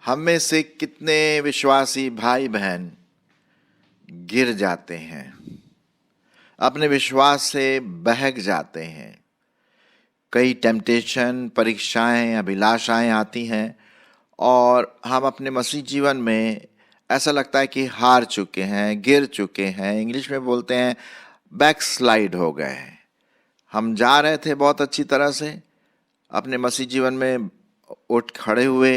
हम में से कितने विश्वासी भाई बहन गिर जाते हैं, अपने विश्वास से बहक जाते हैं। कई टेम्पटेशन, परीक्षाएं, अभिलाषाएं आती हैं और हम अपने मसीह जीवन में ऐसा लगता है कि हार चुके हैं, गिर चुके हैं। इंग्लिश में बोलते हैं बैकस्लाइड हो गए हैं। हम जा रहे थे बहुत अच्छी तरह से अपने मसीह जीवन में, उठ खड़े हुए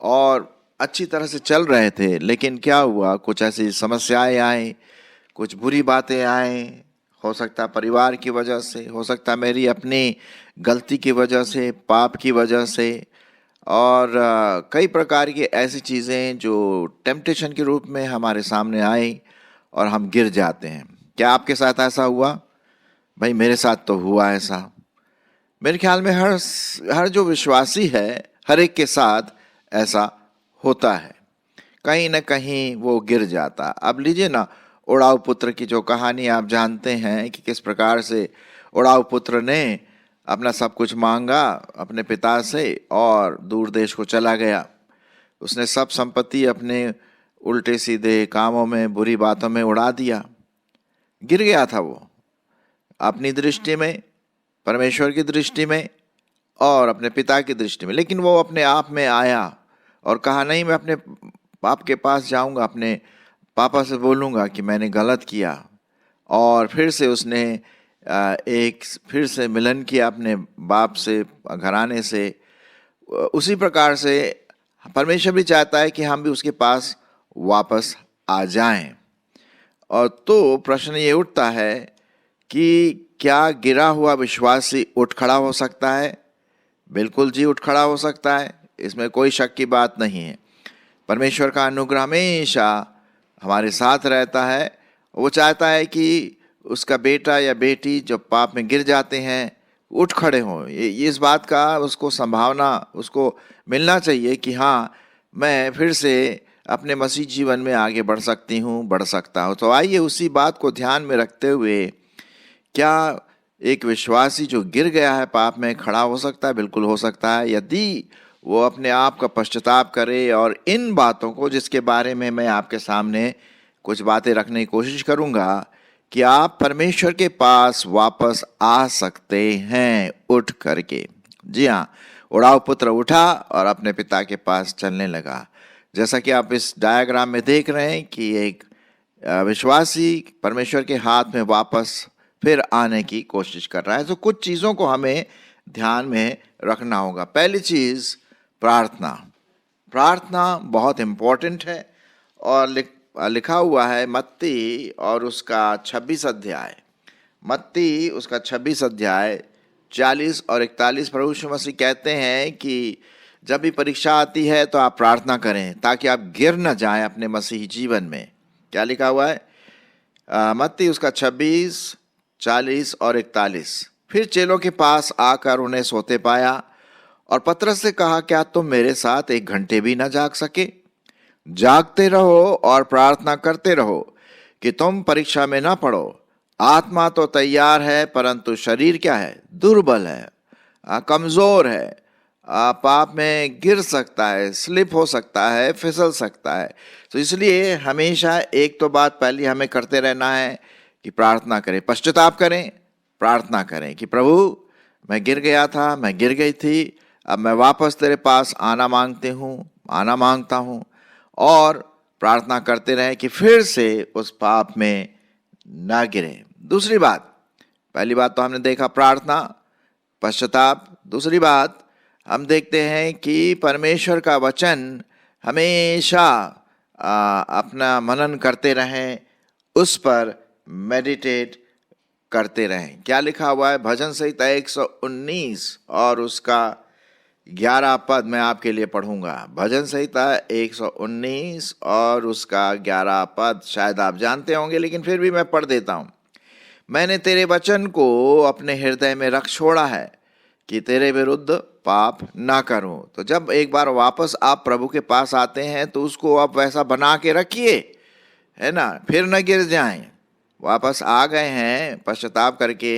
और अच्छी तरह से चल रहे थे, लेकिन क्या हुआ, कुछ ऐसी समस्याएं आई, कुछ बुरी बातें आई। हो सकता है परिवार की वजह से, हो सकता है मेरी अपनी गलती की वजह से, पाप की वजह से, और कई प्रकार की ऐसी चीज़ें जो टेम्पटेशन के रूप में हमारे सामने आई और हम गिर जाते हैं। क्या आपके साथ ऐसा हुआ? भाई मेरे साथ तो हुआ ऐसा। मेरे ख्याल में हर जो विश्वासी है, हर एक के साथ ऐसा होता है, कहीं ना कहीं वो गिर जाता। अब लीजिए ना, उड़ाऊ पुत्र की जो कहानी आप जानते हैं कि किस प्रकार से उड़ाऊ पुत्र ने अपना सब कुछ मांगा अपने पिता से और दूर देश को चला गया। उसने सब संपत्ति अपने उल्टे सीधे कामों में, बुरी बातों में उड़ा दिया। गिर गया था वो, अपनी दृष्टि में, परमेश्वर की दृष्टि में और अपने पिता की दृष्टि में। लेकिन वो अपने आप में आया और कहा, नहीं, मैं अपने बाप के पास जाऊंगा, अपने पापा से बोलूंगा कि मैंने गलत किया। और फिर से उसने फिर से मिलन किया अपने बाप से, घराने से। उसी प्रकार से परमेश्वर भी चाहता है कि हम भी उसके पास वापस आ जाएं। और तो प्रश्न ये उठता है कि क्या गिरा हुआ विश्वासी उठ खड़ा हो सकता है? बिल्कुल जी, उठ खड़ा हो सकता है, इसमें कोई शक की बात नहीं है। परमेश्वर का अनुग्रह हमेशा हमारे साथ रहता है। वो चाहता है कि उसका बेटा या बेटी जो पाप में गिर जाते हैं उठ खड़े हों। ये इस बात का उसको संभावना उसको मिलना चाहिए कि हाँ, मैं फिर से अपने मसीह जीवन में आगे बढ़ सकती हूँ, बढ़ सकता हूँ। तो आइए उसी बात को ध्यान में रखते हुए, क्या एक विश्वासी जो गिर गया है पाप में खड़ा हो सकता है? बिल्कुल हो सकता है, यदि वो अपने आप का पश्चाताप करे और इन बातों को, जिसके बारे में मैं आपके सामने कुछ बातें रखने की कोशिश करूंगा, कि आप परमेश्वर के पास वापस आ सकते हैं उठ करके। जी हाँ, उड़ाऊ पुत्र उठा और अपने पिता के पास चलने लगा। जैसा कि आप इस डायग्राम में देख रहे हैं कि एक विश्वासी परमेश्वर के हाथ में वापस फिर आने की कोशिश कर रहा है। तो कुछ चीज़ों को हमें ध्यान में रखना होगा। पहली चीज़, प्रार्थना। प्रार्थना बहुत इम्पोर्टेंट है और लिखा हुआ है मत्ती और उसका 26 अध्याय, मत्ती उसका 26 अध्याय 40 और 41। प्रभु यीशु मसीह कहते हैं कि जब भी परीक्षा आती है तो आप प्रार्थना करें ताकि आप गिर न जाएं अपने मसीही जीवन में। क्या लिखा हुआ है? मत्ती उसका 26, 40 और 41। फिर चेलों के पास आकर उन्हें सोते पाया और पतरस से कहा, क्या तुम मेरे साथ 1 घंटे भी न जाग सके? जागते रहो और प्रार्थना करते रहो कि तुम परीक्षा में ना पड़ो। आत्मा तो तैयार है परंतु शरीर क्या है? दुर्बल है, कमजोर है, पाप में गिर सकता है, स्लिप हो सकता है, फिसल सकता है। तो इसलिए हमेशा एक तो बात पहली हमें करते रहना है कि प्रार्थना करें, पश्चाताप करें, प्रार्थना करें कि प्रभु, मैं गिर गया था, मैं गिर गई थी, अब मैं वापस तेरे पास आना मांगता हूँ। और प्रार्थना करते रहें कि फिर से उस पाप में ना गिरें। दूसरी बात, पहली बात तो हमने देखा प्रार्थना, पश्चाताप। दूसरी बात हम देखते हैं कि परमेश्वर का वचन हमेशा अपना मनन करते रहें, उस पर मेडिटेट करते रहें। क्या लिखा हुआ है? भजन संहिता 119 और उसका 11 पद मैं आपके लिए पढ़ूंगा। भजन संहिता 119 और उसका 11 पद शायद आप जानते होंगे, लेकिन फिर भी मैं पढ़ देता हूँ। मैंने तेरे वचन को अपने हृदय में रख छोड़ा है कि तेरे विरुद्ध पाप ना करूं। तो जब एक बार वापस आप प्रभु के पास आते हैं तो उसको आप वैसा बना के रखिए, है ना, फिर न गिर जाएं। वापस आ गए हैं पश्चाताप करके,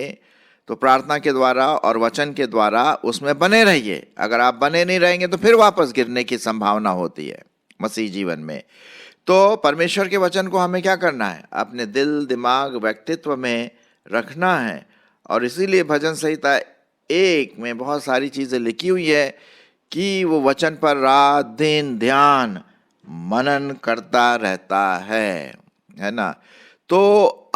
तो प्रार्थना के द्वारा और वचन के द्वारा उसमें बने रहिए। अगर आप बने नहीं रहेंगे तो फिर वापस गिरने की संभावना होती है मसीह जीवन में। तो परमेश्वर के वचन को हमें क्या करना है? अपने दिल, दिमाग, व्यक्तित्व में रखना है। और इसीलिए भजन संहिता 1 में बहुत सारी चीज़ें लिखी हुई है कि वो वचन पर रात दिन ध्यान मनन करता रहता है ना। तो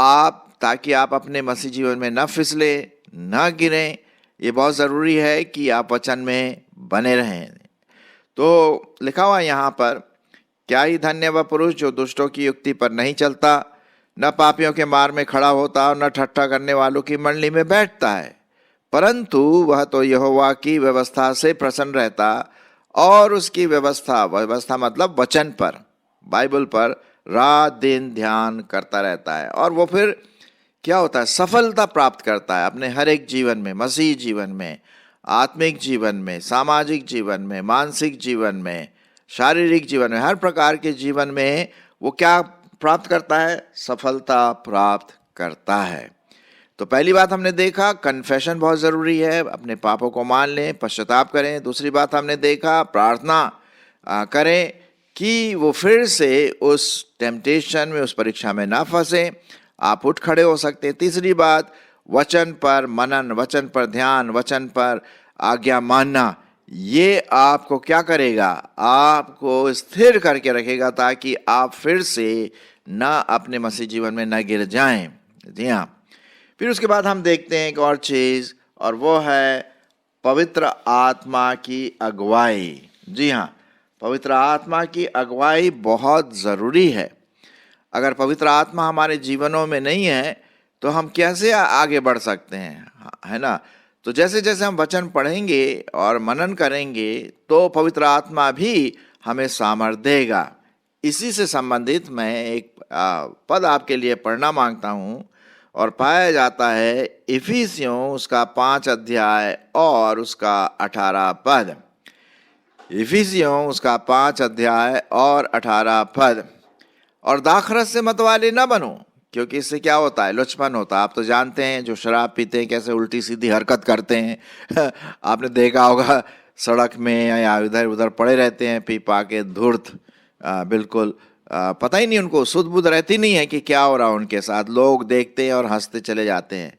ताकि आप अपने मसीह जीवन में न फिसले, न गिरें, ये बहुत ज़रूरी है कि आप वचन में बने रहें। तो लिखा हुआ यहाँ पर, क्या ही धन्य वह पुरुष जो दुष्टों की युक्ति पर नहीं चलता, न पापियों के मार में खड़ा होता और न ठट्ठा करने वालों की मंडली में बैठता है, परंतु वह तो यहोवा की व्यवस्था से प्रसन्न रहता और उसकी व्यवस्था मतलब वचन पर, बाइबल पर रात दिन ध्यान करता रहता है। और वो फिर क्या होता है? सफलता प्राप्त करता है अपने हर एक जीवन में, मसीह जीवन में, आत्मिक जीवन में, सामाजिक जीवन में, मानसिक जीवन में, शारीरिक जीवन में, हर प्रकार के जीवन में वो क्या प्राप्त करता है? सफलता प्राप्त करता है। तो पहली बात हमने देखा, कन्फेशन बहुत ज़रूरी है, अपने पापों को मान लें, पश्चाताप करें। दूसरी बात हमने देखा, प्रार्थना करें कि वो फिर से उस टेम्पटेशन में, उस परीक्षा में ना फंसे, आप उठ खड़े हो सकते हैं। तीसरी बात, वचन पर मनन, वचन पर ध्यान, वचन पर आज्ञा मानना, ये आपको क्या करेगा? आपको स्थिर करके रखेगा ताकि आप फिर से ना अपने मसीह जीवन में न गिर जाएं। जी हाँ। फिर उसके बाद हम देखते हैं एक और चीज़, और वो है पवित्र आत्मा की अगुवाई। जी हाँ, पवित्र आत्मा की अगुवाई बहुत ज़रूरी है। अगर पवित्र आत्मा हमारे जीवनों में नहीं है तो हम कैसे आगे बढ़ सकते हैं, है ना। तो जैसे जैसे हम वचन पढ़ेंगे और मनन करेंगे तो पवित्र आत्मा भी हमें सामर्थ देगा। इसी से संबंधित मैं एक पद आपके लिए पढ़ना मांगता हूँ, और पाया जाता है इफिसियों उसका 5 अध्याय और उसका 18 पद। इफिसियों उसका 5 अध्याय और 18 पद। और दाखरस से मतवाले न बनो, क्योंकि इससे क्या होता है? लुचपन होता है। आप तो जानते हैं जो शराब पीते हैं कैसे उल्टी सीधी हरकत करते हैं आपने देखा होगा, सड़क में या इधर उधर पड़े रहते हैं पी पा के, धूर्त, बिल्कुल पता ही नहीं, उनको सुध बुध रहती नहीं है कि क्या हो रहा है उनके साथ। लोग देखते हैं और हंसते चले जाते हैं।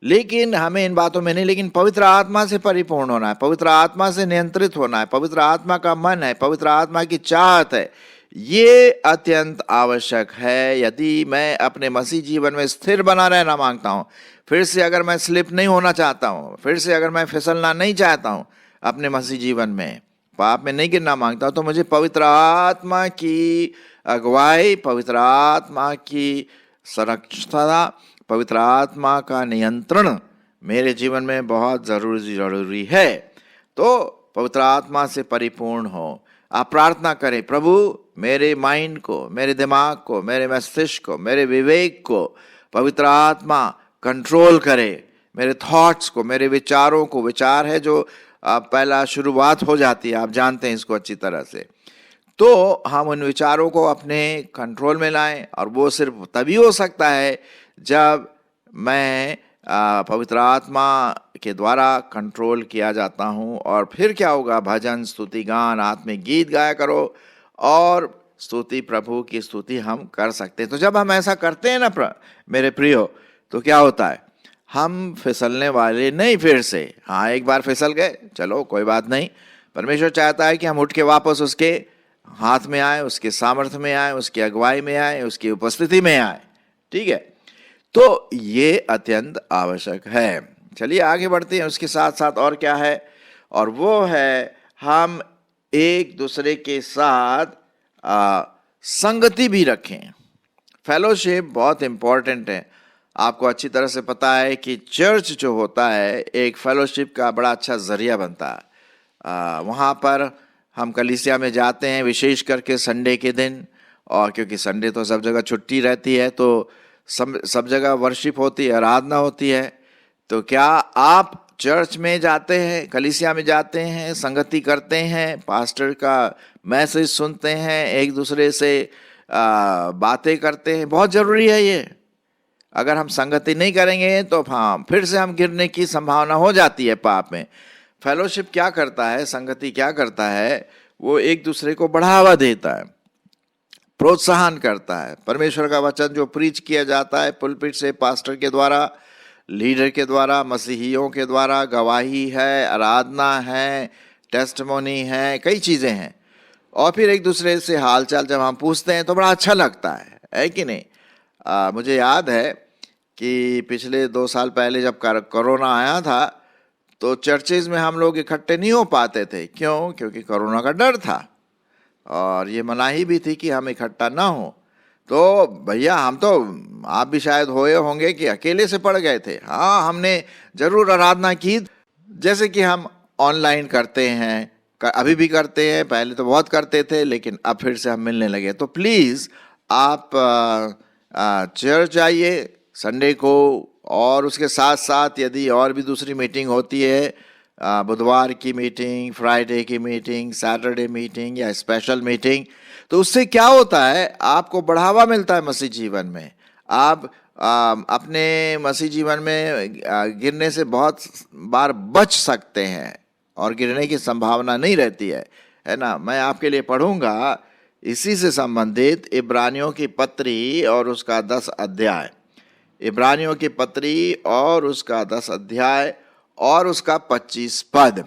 लेकिन हमें इन बातों में नहीं, लेकिन पवित्र आत्मा से परिपूर्ण होना है, पवित्र आत्मा से नियंत्रित होना है, पवित्र आत्मा का मन है, पवित्र आत्मा की चाहत है। ये अत्यंत आवश्यक है यदि मैं अपने मसीह जीवन में स्थिर बना रहना मांगता हूँ। फिर से अगर मैं स्लिप नहीं होना चाहता हूँ, फिर से अगर मैं फिसलना नहीं चाहता हूँ अपने मसीह जीवन में, पाप में नहीं गिरना मांगता हूँ, तो मुझे पवित्र आत्मा की अगुवाई, पवित्र आत्मा की संरक्षता, पवित्र आत्मा का नियंत्रण मेरे जीवन में बहुत ज़रूरी है। तो पवित्र आत्मा से परिपूर्ण हो। आप प्रार्थना करें, प्रभु मेरे माइंड को, मेरे दिमाग को, मेरे मस्तिष्क को, मेरे विवेक को पवित्र आत्मा कंट्रोल करे, मेरे थॉट्स को, मेरे विचारों को। विचार है जो पहला शुरुआत हो जाती है, आप जानते हैं इसको अच्छी तरह से। तो हम उन विचारों को अपने कंट्रोल में लाएं, और वो सिर्फ तभी हो सकता है जब मैं पवित्र आत्मा के द्वारा कंट्रोल किया जाता हूँ। और फिर क्या होगा? भजन, स्तुति, गान, आत्मिक गीत गाया करो, और स्तुति, प्रभु की स्तुति हम कर सकते हैं। तो जब हम ऐसा करते हैं ना मेरे प्रियो, तो क्या होता है? हम फिसलने वाले नहीं फिर से। हाँ, एक बार फिसल गए, चलो कोई बात नहीं। परमेश्वर चाहता है कि हम उठ के वापस उसके हाथ में आए, उसके सामर्थ्य में आए, उसकी अगुवाई में आए, उसकी उपस्थिति में आए। ठीक है, तो ये अत्यंत आवश्यक है। चलिए आगे बढ़ते हैं। उसके साथ साथ और क्या है? और वो है हम एक दूसरे के साथ संगति भी रखें। फेलोशिप बहुत इम्पॉर्टेंट है। आपको अच्छी तरह से पता है कि चर्च जो होता है एक फेलोशिप का बड़ा अच्छा जरिया बनता है। वहाँ पर हम कलीसिया में जाते हैं, विशेष करके संडे के दिन, और क्योंकि संडे तो सब जगह छुट्टी रहती है, तो सब जगह वर्शिप होती है, आराधना होती है। तो क्या आप चर्च में जाते हैं, कलीसिया में जाते हैं, संगति करते हैं, पास्टर का मैसेज सुनते हैं, एक दूसरे से बातें करते हैं? बहुत ज़रूरी है ये। अगर हम संगति नहीं करेंगे तो हाँ, फिर से हम गिरने की संभावना हो जाती है पाप में। फेलोशिप क्या करता है, संगति क्या करता है, वो एक दूसरे को बढ़ावा देता है, प्रोत्साहन करता है। परमेश्वर का वचन जो प्रीच किया जाता है पुलपिट से, पास्टर के द्वारा, लीडर के द्वारा, मसीहियों के द्वारा, गवाही है, आराधना है, टेस्टमोनी है, कई चीज़ें हैं। और फिर एक दूसरे से हालचाल जब हम पूछते हैं तो बड़ा अच्छा लगता है कि नहीं। मुझे याद है कि पिछले 2 साल पहले जब कोरोना आया था तो चर्चेज में हम लोग इकट्ठे नहीं हो पाते थे। क्यों? क्योंकि कोरोना का डर था और ये मनाही भी थी कि हम इकट्ठा ना हो। तो भैया हम तो, आप भी शायद होए होंगे कि अकेले से पड़ गए थे। हाँ, हमने जरूर आराधना की, जैसे कि हम ऑनलाइन करते हैं, अभी भी करते हैं, पहले तो बहुत करते थे, लेकिन अब फिर से हम मिलने लगे। तो प्लीज़ आप चर्च आइए संडे को, और उसके साथ साथ यदि और भी दूसरी मीटिंग होती है, बुधवार की मीटिंग, फ्राइडे की मीटिंग, सैटरडे मीटिंग या स्पेशल मीटिंग, तो उससे क्या होता है, आपको बढ़ावा मिलता है मसीह जीवन में। आप अपने मसीह जीवन में गिरने से बहुत बार बच सकते हैं और गिरने की संभावना नहीं रहती है ना। मैं आपके लिए पढ़ूंगा इसी से संबंधित इब्रानियों की पत्री और उसका 10 अध्याय, इब्रानियों की पत्री और उसका 10 अध्याय और उसका 25 पद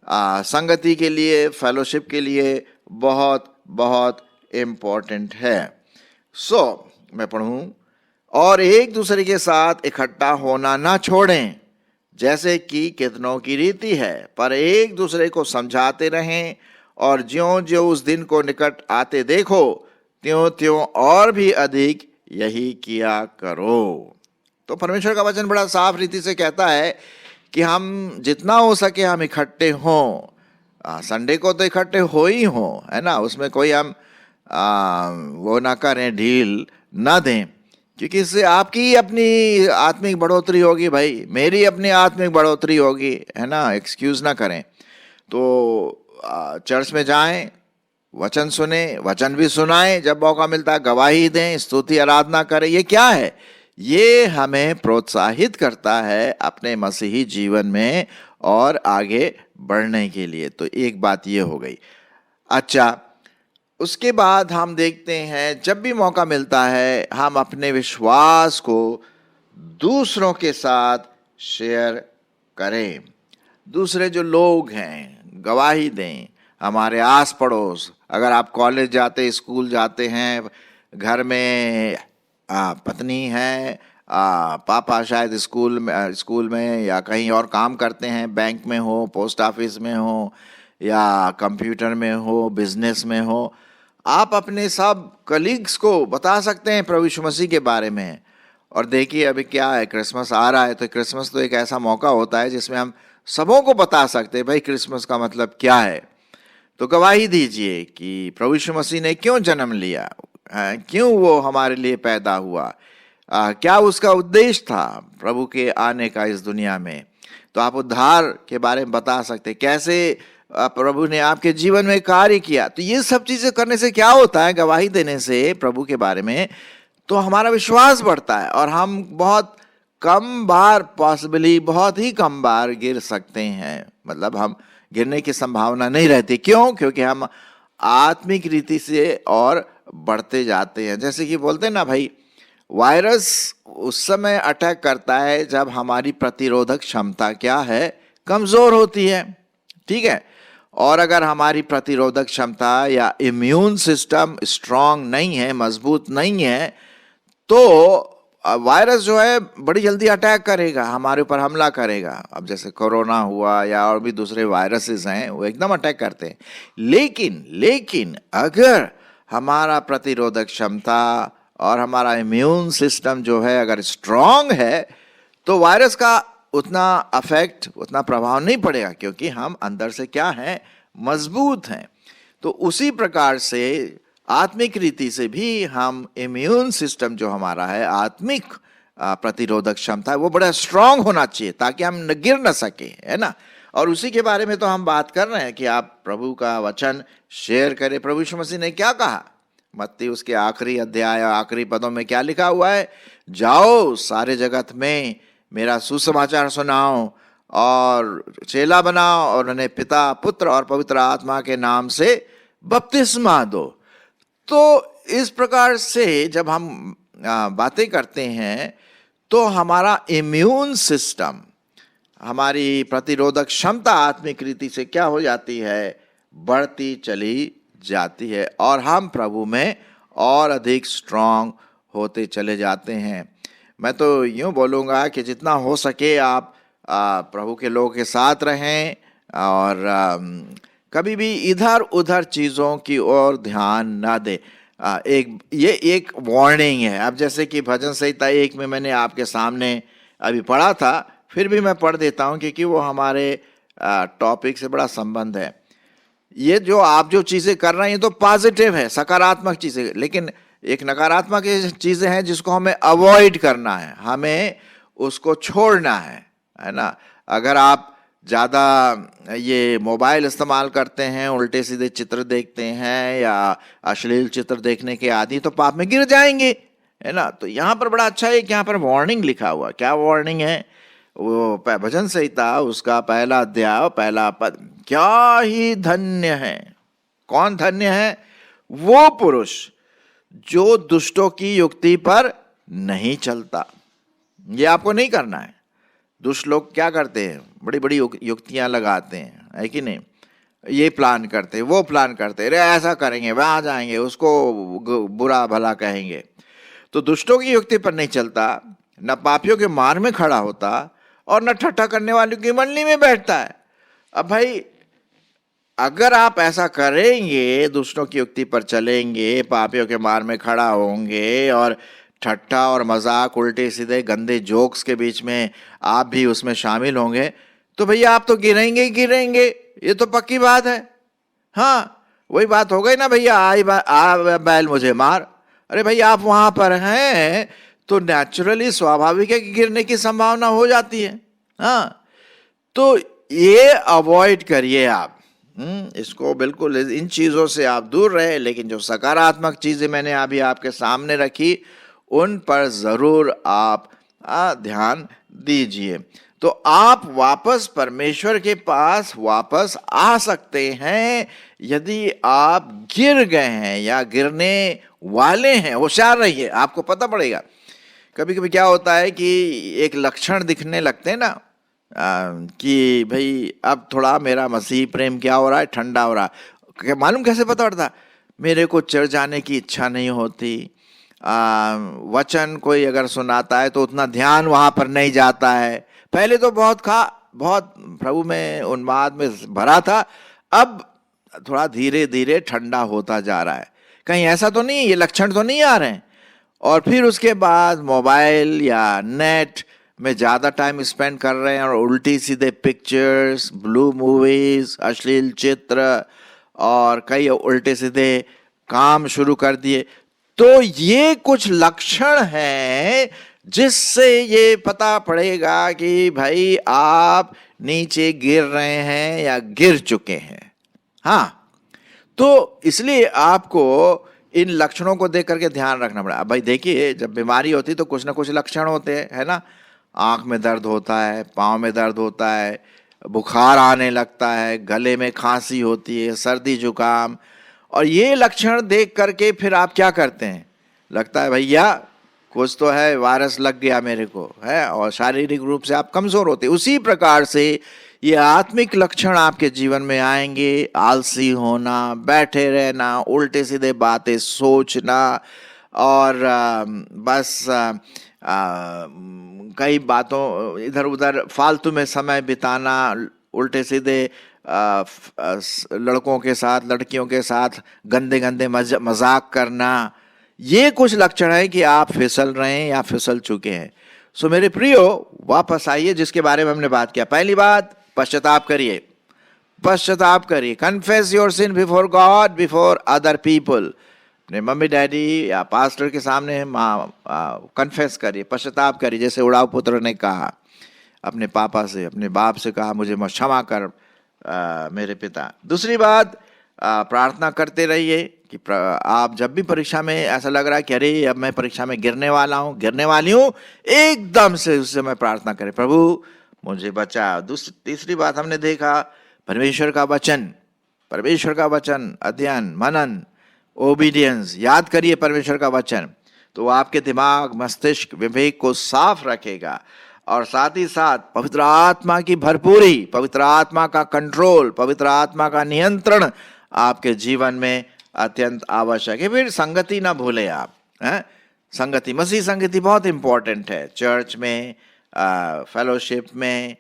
संगति के लिए, फेलोशिप के लिए बहुत बहुत इम्पोर्टेंट है। मैं पढ़ूं, और एक दूसरे के साथ इकट्ठा होना ना छोड़ें जैसे कि कितनों की रीति है, पर एक दूसरे को समझाते रहें, और ज्यों ज्यों उस दिन को निकट आते देखो त्यों त्यों और भी अधिक यही किया करो। तो परमेश्वर का वचन बड़ा साफ रीति से कहता है कि हम जितना हो सके हम इकट्ठे हों। संडे को तो इकट्ठे हो ही हों, है ना, उसमें कोई हम वो ना करें, ढील ना दें, क्योंकि इससे आपकी अपनी आत्मिक बढ़ोतरी होगी भाई, मेरी अपनी आत्मिक बढ़ोतरी होगी, है ना। एक्सक्यूज ना करें। तो चर्च में जाएं, वचन सुने, वचन भी सुनाएं, जब मौका मिलता है गवाही दें, स्तुति आराधना करें। ये क्या है? ये हमें प्रोत्साहित करता है अपने मसीही जीवन में और आगे बढ़ने के लिए। तो एक बात ये हो गई। अच्छा, उसके बाद हम देखते हैं जब भी मौका मिलता है हम अपने विश्वास को दूसरों के साथ शेयर करें। दूसरे जो लोग हैं गवाही दें, हमारे आस पड़ोस। अगर आप कॉलेज जाते, स्कूल जाते हैं, घर में पत्नी है, पापा शायद स्कूल में या कहीं और काम करते हैं, बैंक में हो, पोस्ट ऑफिस में हो, या कंप्यूटर में हो, बिजनेस में हो, आप अपने सब कलीग्स को बता सकते हैं प्रभु यीशु मसीह के बारे में। और देखिए अभी क्या है, क्रिसमस आ रहा है, तो क्रिसमस तो एक ऐसा मौका होता है जिसमें हम सबों को बता सकते हैं भाई क्रिसमस का मतलब क्या है। तो गवाही दीजिए कि प्रभु यीशु मसीह ने क्यों जन्म लिया, क्यों वो हमारे लिए पैदा हुआ, क्या उसका उद्देश्य था प्रभु के आने का इस दुनिया में। तो आप उद्धार के बारे में बता सकते, कैसे प्रभु ने आपके जीवन में कार्य किया। तो ये सब चीजें करने से क्या होता है, गवाही देने से प्रभु के बारे में, तो हमारा विश्वास बढ़ता है और हम बहुत कम बार, पॉसिबली बहुत ही कम बार गिर सकते हैं। मतलब हम गिरने की संभावना नहीं रहती। क्यों? क्योंकि हम आत्मिक रीति से और बढ़ते जाते हैं। जैसे कि बोलते हैं ना भाई, वायरस उस समय अटैक करता है जब हमारी प्रतिरोधक क्षमता क्या है, कमजोर होती है। ठीक है। और अगर हमारी प्रतिरोधक क्षमता या इम्यून सिस्टम स्ट्रांग नहीं है, मजबूत नहीं है, तो वायरस जो है बड़ी जल्दी अटैक करेगा, हमारे ऊपर हमला करेगा। अब जैसे कोरोना हुआ या और भी दूसरे वायरसेस हैं, वो एकदम अटैक करते हैं। लेकिन अगर हमारा प्रतिरोधक क्षमता और हमारा इम्यून सिस्टम जो है अगर स्ट्रांग है, तो वायरस का उतना अफेक्ट, उतना प्रभाव नहीं पड़ेगा, क्योंकि हम अंदर से क्या हैं, मजबूत हैं। तो उसी प्रकार से आत्मिक रीति से भी हम इम्यून सिस्टम जो हमारा है, आत्मिक प्रतिरोधक क्षमता है, वो बड़ा स्ट्रांग होना चाहिए ताकि हम गिर न सके, है ना। और उसी के बारे में तो हम बात कर रहे हैं कि आप प्रभु का वचन शेयर करें। प्रभु यीशु मसीह ने क्या कहा, मत्ती उसके आखिरी अध्याय आखिरी पदों में क्या लिखा हुआ है? जाओ सारे जगत में मेरा सुसमाचार सुनाओ और चेला बनाओ और उन्हें पिता पुत्र और पवित्र आत्मा के नाम से बपतिस्मा दो। तो इस प्रकार से जब हम बातें करते हैं तो हमारा इम्यून सिस्टम, हमारी प्रतिरोधक क्षमता आत्मिक रीति से क्या हो जाती है? बढ़ती चली जाती है और हम प्रभु में और अधिक स्ट्रांग होते चले जाते हैं। मैं तो यूँ बोलूँगा कि जितना हो सके आप प्रभु के लोगों के साथ रहें और कभी भी इधर उधर चीज़ों की ओर ध्यान ना दें। ये एक वार्निंग है। अब जैसे कि भजन संहिता 1 में मैंने आपके सामने अभी पढ़ा था, फिर भी मैं पढ़ देता हूँ क्योंकि वो हमारे टॉपिक से बड़ा संबंध है। ये जो आप जो चीज़ें कर रहे हैं ये तो पॉजिटिव है, सकारात्मक चीज़ें, लेकिन एक नकारात्मक चीज़ें हैं जिसको हमें अवॉइड करना है, हमें उसको छोड़ना है ना। अगर आप ज़्यादा ये मोबाइल इस्तेमाल करते हैं, उल्टे सीधे चित्र देखते हैं या अश्लील चित्र देखने के आदि, तो पाप में गिर जाएंगे, है ना। तो यहाँ पर बड़ा अच्छा है कि यहाँ पर वार्निंग लिखा हुआ। क्या वार्निंग है? वो भजन संहिता उसका पहला अध्याय पहला पद, क्या ही धन्य है। कौन धन्य है? वो पुरुष जो दुष्टों की युक्ति पर नहीं चलता। ये आपको नहीं करना है। दुष्ट लोग क्या करते हैं? बड़ी बड़ी युक्तियां लगाते हैं, है कि नहीं। ये प्लान करते, वो प्लान करते, अरे ऐसा करेंगे, वहां जाएंगे, उसको बुरा भला कहेंगे। तो दुष्टों की युक्ति पर नहीं चलता, न पापियों के मार्ग में खड़ा होता और न ठट्ठा करने वालों की मंडली में बैठता है। अब भाई अगर आप ऐसा करेंगे, दुष्टों की युक्ति पर चलेंगे, पापियों के मार्ग में खड़ा होंगे और ठट्ठा और मजाक, उल्टे सीधे गंदे जोक्स के बीच में आप भी उसमें शामिल होंगे, तो भैया आप तो गिरेंगे ही गिरेंगे, ये तो पक्की बात है। हाँ, वही बात हो गई ना भैया, आ बैल मुझे मार। अरे भाई आप वहां पर हैं तो नेचुरली स्वाभाविक है कि गिरने की संभावना हो जाती है। हाँ, तो ये अवॉइड करिए आप। इसको बिल्कुल, इन चीज़ों से आप दूर रहे। लेकिन जो सकारात्मक चीज़ें मैंने अभी आपके सामने रखी उन पर ज़रूर आप ध्यान दीजिए, तो आप वापस परमेश्वर के पास वापस आ सकते हैं। यदि आप गिर गए हैं या गिरने वाले हैं, होशियार रहिए, आपको पता पड़ेगा। कभी कभी क्या होता है कि एक लक्षण दिखने लगते हैं ना, कि भाई अब थोड़ा मेरा मसीह प्रेम क्या हो रहा है, ठंडा हो रहा है। मालूम कैसे पता पड़ता? मेरे को चर्च जाने की इच्छा नहीं होती, वचन कोई अगर सुनाता है तो उतना ध्यान वहाँ पर नहीं जाता है। पहले तो बहुत प्रभु में उन्माद में भरा था, अब थोड़ा धीरे धीरे ठंडा होता जा रहा है। कहीं ऐसा तो नहीं, ये लक्षण तो नहीं आ रहे हैं? और फिर उसके बाद मोबाइल या नेट में ज़्यादा टाइम स्पेंड कर रहे हैं और उल्टी सीधे पिक्चर्स, ब्लू मूवीज, अश्लील चित्र और कई उल्टे सीधे काम शुरू कर दिए। तो ये कुछ लक्षण हैं जिससे ये पता पड़ेगा कि भाई आप नीचे गिर रहे हैं या गिर चुके हैं। हाँ, तो इसलिए आपको इन लक्षणों को देख करके ध्यान रखना पड़ा। भाई देखिए, जब बीमारी होती तो कुछ ना कुछ लक्षण होते हैं, है ना। आँख में दर्द होता है, पाँव में दर्द होता है, बुखार आने लगता है, गले में खांसी होती है, सर्दी जुकाम। और ये लक्षण देख करके फिर आप क्या करते हैं? लगता है भैया कुछ तो है, वायरस लग गया मेरे को, है, और शारीरिक रूप से आप कमज़ोर होते। उसी प्रकार से ये आत्मिक लक्षण आपके जीवन में आएंगे। आलसी होना, बैठे रहना, उल्टे सीधे बातें सोचना और बस कई बातों इधर उधर फालतू में समय बिताना, उल्टे सीधे लड़कों के साथ, लड़कियों के साथ गंदे गंदे मजाक करना। ये कुछ लक्षण है कि आप फिसल रहे हैं या फिसल चुके हैं। सो मेरे प्रियो, वापस आइए जिसके बारे में हमने बात किया। पहली बात, पश्चाताप करिए, पश्चाताप करिए। Confess your sin before God, before other people. अपने मम्मी डैडी या पास्टर के सामने कन्फेस करिए, पश्चाताप करिए। जैसे उड़ाव पुत्र ने कहा अपने पापा से, अपने बाप से कहा, मुझे क्षमा कर मेरे पिता। दूसरी बात, प्रार्थना करते रहिए, कि आप जब भी परीक्षा में ऐसा लग रहा है कि अरे अब मैं परीक्षा में गिरने वाला हूँ, गिरने वाली हूँ, एकदम से उस समय प्रार्थना करें, प्रभु मुझे बचा। तीसरी बात हमने देखा, परमेश्वर का वचन अध्ययन, मनन, ओबीडियंस, याद करिए परमेश्वर का वचन, तो आपके दिमाग, मस्तिष्क, विवेक को साफ रखेगा। और साथ ही साथ पवित्र आत्मा की भरपूरी, पवित्र आत्मा का कंट्रोल, पवित्र आत्मा का नियंत्रण आपके जीवन में अत्यंत आवश्यक है। फिर संगति ना भूले आप, संगति, मसीह संगति बहुत इंपॉर्टेंट है। चर्च में, फेलोशिप में,